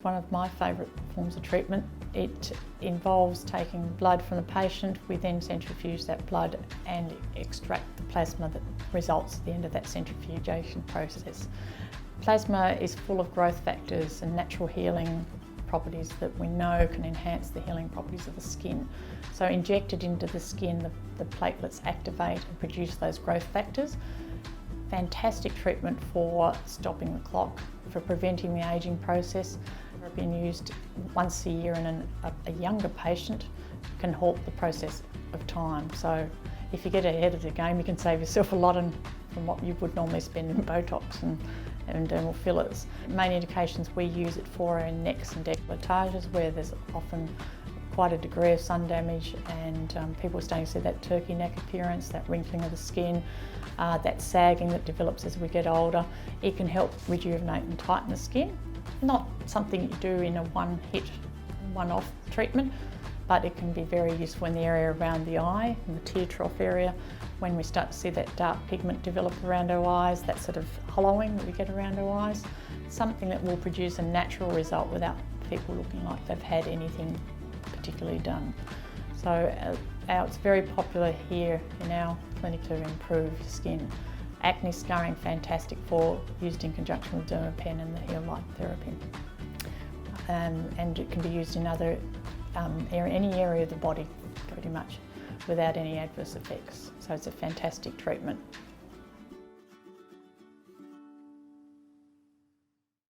One of my favourite forms of treatment. It involves taking blood from the patient. We then centrifuge that blood and extract the plasma that results at the end of that centrifugation process. Plasma is full of growth factors and natural healing properties that we know can enhance the healing properties of the skin. So injected into the skin, the platelets activate and produce those growth factors. Fantastic treatment for stopping the clock, for preventing the ageing process. They've been used once a year in a younger patient, can halt the process of time. So if you get ahead of the game, you can save yourself a lot from what you would normally spend in Botox and dermal fillers. The main indications we use it for are in necks and décolletage, where there's often quite a degree of sun damage and people are starting to see that turkey neck appearance, that wrinkling of the skin, that sagging that develops as we get older. It can help rejuvenate and tighten the skin. Not something you do in a one-hit, one-off treatment, but it can be very useful in the area around the eye, in the tear trough area, when we start to see that dark pigment develop around our eyes, that sort of hollowing that we get around our eyes. Something that will produce a natural result without people looking like they've had anything particularly done. So it's very popular here in our clinic to improve skin. Acne scarring, fantastic for used in conjunction with dermapen and the heel light therapy. And it can be used in any area of the body pretty much without any adverse effects. So it's a fantastic treatment.